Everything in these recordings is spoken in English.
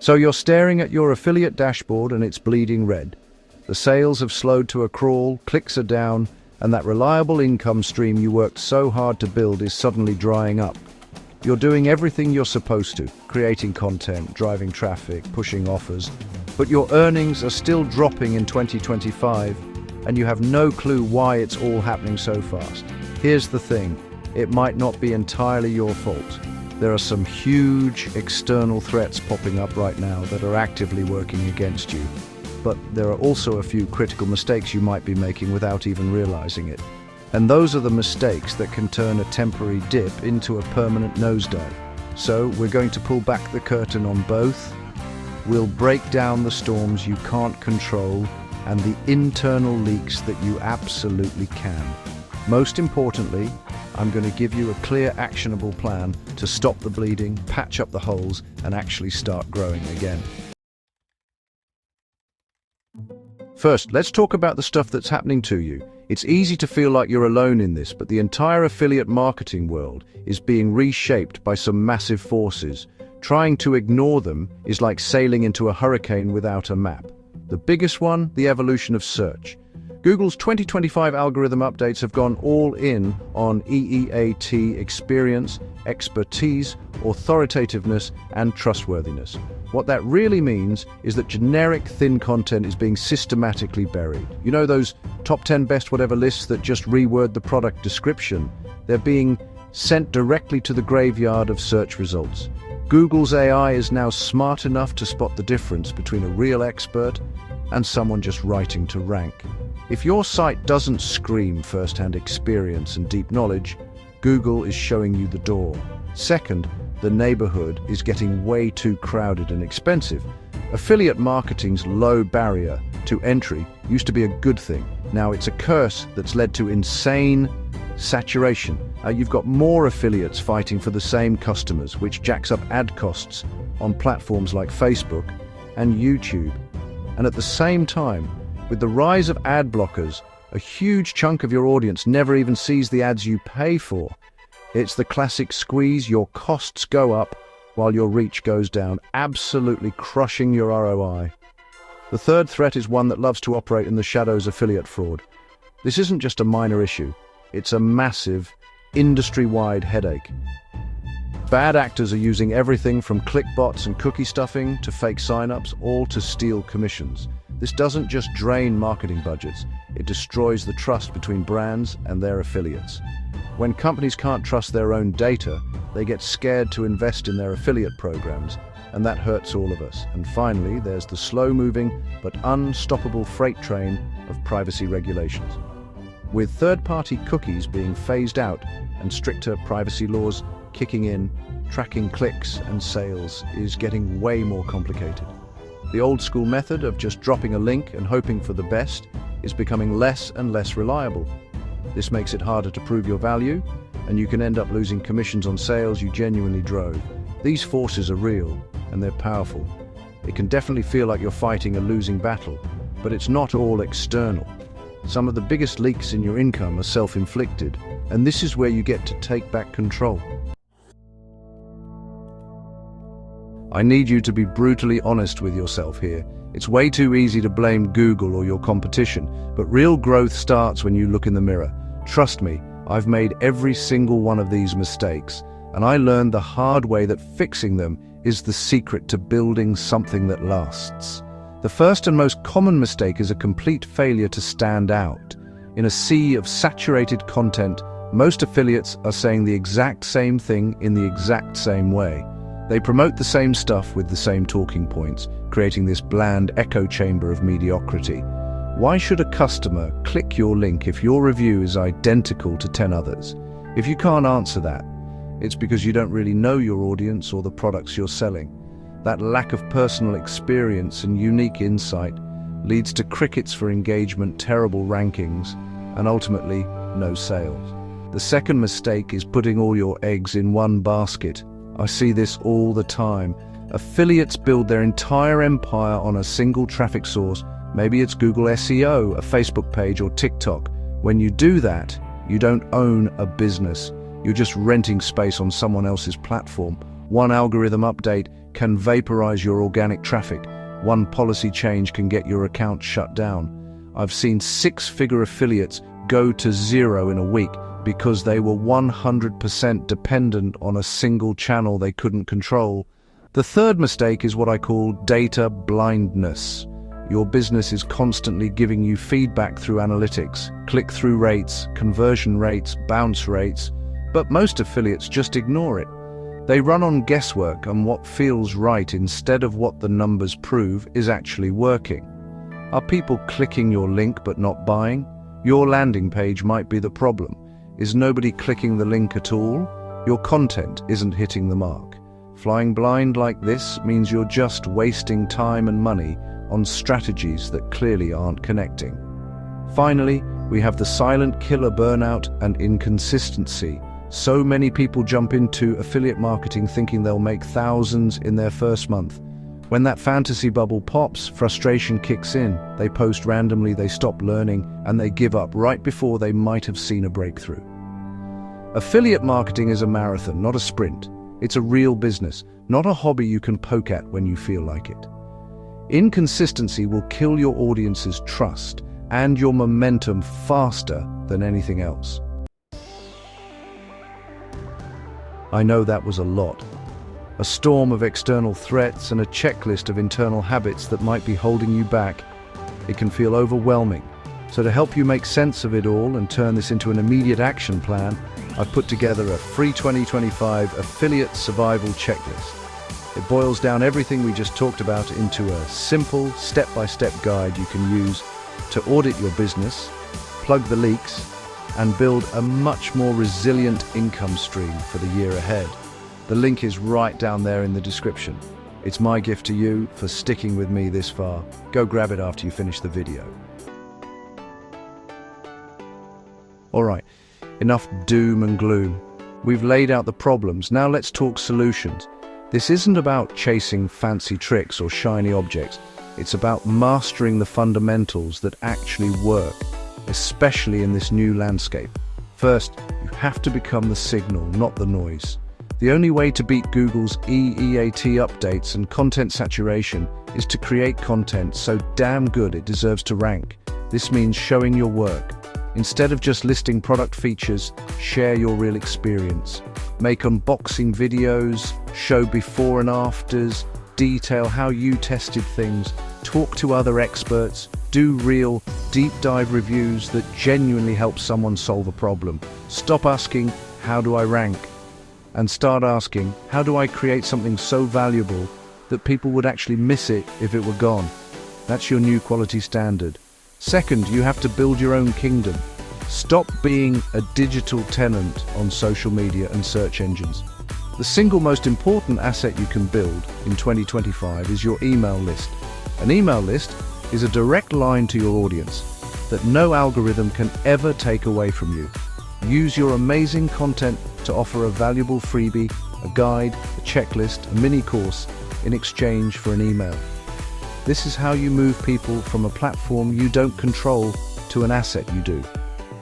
So you're staring at your affiliate dashboard and it's bleeding red. The sales have slowed to a crawl, clicks are down, and that reliable income stream you worked so hard to build is suddenly drying up. You're doing everything you're supposed to, creating content, driving traffic, pushing offers, but your earnings are still dropping in 2025, and you have no clue why it's all happening so fast. Here's the thing, it might not be entirely your fault. There are some huge external threats popping up right now that are actively working against you. But there are also a few critical mistakes you might be making without even realizing it. And those are the mistakes that can turn a temporary dip into a permanent nosedive. So we're going to pull back the curtain on both. We'll break down the storms you can't control and the internal leaks that you absolutely can. Most importantly, I'm going to give you a clear, actionable plan to stop the bleeding, patch up the holes, and actually start growing again. First, let's talk about the stuff that's happening to you. It's easy to feel like you're alone in this, but the entire affiliate marketing world is being reshaped by some massive forces. Trying to ignore them is like sailing into a hurricane without a map. The biggest one, the evolution of search. Google's 2025 algorithm updates have gone all in on EEAT, experience, expertise, authoritativeness, and trustworthiness. What that really means is that generic, thin content is being systematically buried. You know those top 10 best whatever lists that just reword the product description? They're being sent directly to the graveyard of search results. Google's AI is now smart enough to spot the difference between a real expert and someone just writing to rank. If your site doesn't scream first-hand experience and deep knowledge, Google is showing you the door. Second, the neighborhood is getting way too crowded and expensive. Affiliate marketing's low barrier to entry used to be a good thing. Now it's a curse that's led to insane saturation. You've got more affiliates fighting for the same customers, which jacks up ad costs on platforms like Facebook and YouTube. And at the same time, with the rise of ad blockers, a huge chunk of your audience never even sees the ads you pay for. It's the classic squeeze, your costs go up while your reach goes down, absolutely crushing your ROI. The third threat is one that loves to operate in the shadows: affiliate fraud. This isn't just a minor issue, it's a massive, industry-wide headache. Bad actors are using everything from clickbots and cookie stuffing to fake signups, all to steal commissions. This doesn't just drain marketing budgets, it destroys the trust between brands and their affiliates. When companies can't trust their own data, they get scared to invest in their affiliate programs, and that hurts all of us. And finally, there's the slow-moving but unstoppable freight train of privacy regulations. With third-party cookies being phased out and stricter privacy laws kicking in, tracking clicks and sales is getting way more complicated. The old-school method of just dropping a link and hoping for the best is becoming less and less reliable. This makes it harder to prove your value, and you can end up losing commissions on sales you genuinely drove. These forces are real, and they're powerful. It can definitely feel like you're fighting a losing battle, but it's not all external. Some of the biggest leaks in your income are self-inflicted, and this is where you get to take back control. I need you to be brutally honest with yourself here. It's way too easy to blame Google or your competition, but real growth starts when you look in the mirror. Trust me, I've made every single one of these mistakes, and I learned the hard way that fixing them is the secret to building something that lasts. The first and most common mistake is a complete failure to stand out. In a sea of saturated content, most affiliates are saying the exact same thing in the exact same way. They promote the same stuff with the same talking points, creating this bland echo chamber of mediocrity. Why should a customer click your link if your review is identical to 10 others? If you can't answer that, it's because you don't really know your audience or the products you're selling. That lack of personal experience and unique insight leads to crickets for engagement, terrible rankings, and ultimately, no sales. The second mistake is putting all your eggs in one basket. I see this all the time. Affiliates build their entire empire on a single traffic source. Maybe it's Google SEO, a Facebook page, or TikTok. When you do that, you don't own a business. You're just renting space on someone else's platform. One algorithm update can vaporize your organic traffic. One policy change can get your account shut down. I've seen six-figure affiliates go to zero in a week because they were 100% dependent on a single channel they couldn't control. The third mistake is what I call data blindness. Your business is constantly giving you feedback through analytics, click-through rates, conversion rates, bounce rates, but most affiliates just ignore it. They run on guesswork and what feels right instead of what the numbers prove is actually working. Are people clicking your link but not buying? Your landing page might be the problem. Is nobody clicking the link at all? Your content isn't hitting the mark. Flying blind like this means you're just wasting time and money on strategies that clearly aren't connecting. Finally, we have the silent killer: burnout and inconsistency. So many people jump into affiliate marketing thinking they'll make thousands in their first month. When that fantasy bubble pops, frustration kicks in. They post randomly, they stop learning, and they give up right before they might have seen a breakthrough. Affiliate marketing is a marathon, not a sprint. It's a real business, not a hobby you can poke at when you feel like it. Inconsistency will kill your audience's trust and your momentum faster than anything else. I know that was a lot. A storm of external threats and a checklist of internal habits that might be holding you back. It can feel overwhelming. So to help you make sense of it all and turn this into an immediate action plan, I've put together a free 2025 affiliate survival checklist. It boils down everything we just talked about into a simple, step-by-step guide you can use to audit your business, plug the leaks, and build a much more resilient income stream for the year ahead. The link is right down there in the description. It's my gift to you for sticking with me this far. Go grab it after you finish the video. All right, enough doom and gloom. We've laid out the problems, now let's talk solutions. This isn't about chasing fancy tricks or shiny objects. It's about mastering the fundamentals that actually work, especially in this new landscape. First, you have to become the signal, not the noise. The only way to beat Google's EEAT updates and content saturation is to create content so damn good it deserves to rank. This means showing your work. Instead of just listing product features, share your real experience. Make unboxing videos, show before and afters, detail how you tested things, talk to other experts, do real, deep dive reviews that genuinely help someone solve a problem. Stop asking, how do I rank? And start asking, how do I create something so valuable that people would actually miss it if it were gone? That's your new quality standard. Second, you have to build your own kingdom. Stop being a digital tenant on social media and search engines. The single most important asset you can build in 2025 is your email list. An email list is a direct line to your audience that no algorithm can ever take away from you. Use your amazing content to offer a valuable freebie, a guide, a checklist, a mini course in exchange for an email. This is how you move people from a platform you don't control to an asset you do.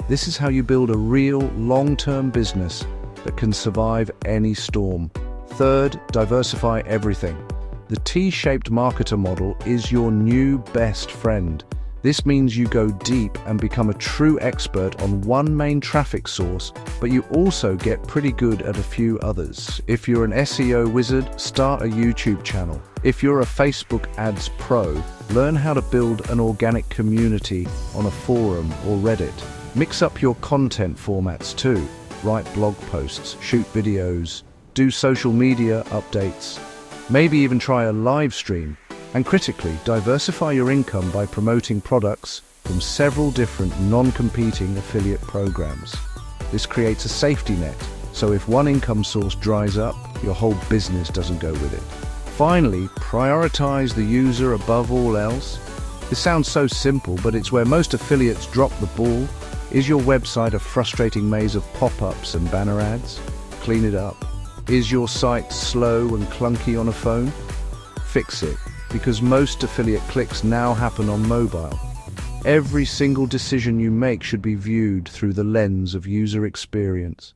This is how you build a real, long-term business that can survive any storm. Third, diversify everything. The T-shaped marketer model is your new best friend. This means you go deep and become a true expert on one main traffic source, but you also get pretty good at a few others. If you're an SEO wizard, start a YouTube channel. If you're a Facebook ads pro, learn how to build an organic community on a forum or Reddit. Mix up your content formats too. Write blog posts, shoot videos, do social media updates, maybe even try a live stream. And critically, diversify your income by promoting products from several different non-competing affiliate programs. This creates a safety net, so if one income source dries up, your whole business doesn't go with it. Finally, prioritize the user above all else. This sounds so simple, but it's where most affiliates drop the ball. Is your website a frustrating maze of pop-ups and banner ads? Clean it up. Is your site slow and clunky on a phone? Fix it, because most affiliate clicks now happen on mobile. Every single decision you make should be viewed through the lens of user experience.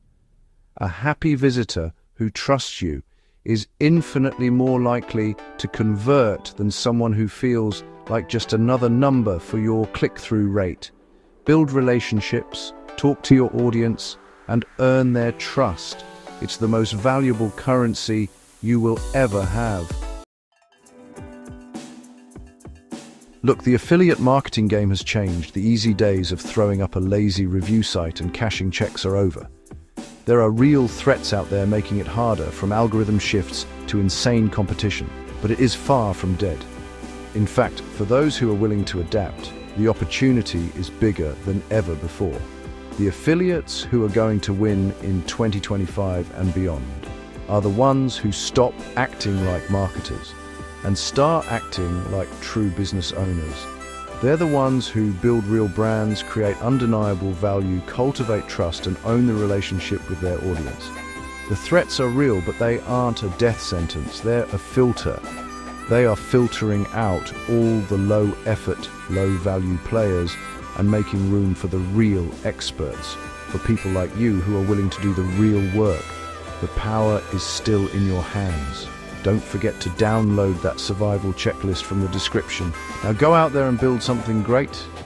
A happy visitor who trusts you is infinitely more likely to convert than someone who feels like just another number for your click-through rate. Build relationships, talk to your audience, and earn their trust. It's the most valuable currency you will ever have. Look, the affiliate marketing game has changed. The easy days of throwing up a lazy review site and cashing checks are over. There are real threats out there making it harder, from algorithm shifts to insane competition, but it is far from dead. In fact, for those who are willing to adapt, the opportunity is bigger than ever before. The affiliates who are going to win in 2025 and beyond are the ones who stop acting like marketers and start acting like true business owners. They're the ones who build real brands, create undeniable value, cultivate trust, and own the relationship with their audience. The threats are real, but they aren't a death sentence. They're a filter. They are filtering out all the low-effort, low-value players and making room for the real experts, for people like you who are willing to do the real work. The power is still in your hands. Don't forget to download that survival checklist from the description. Now go out there and build something great.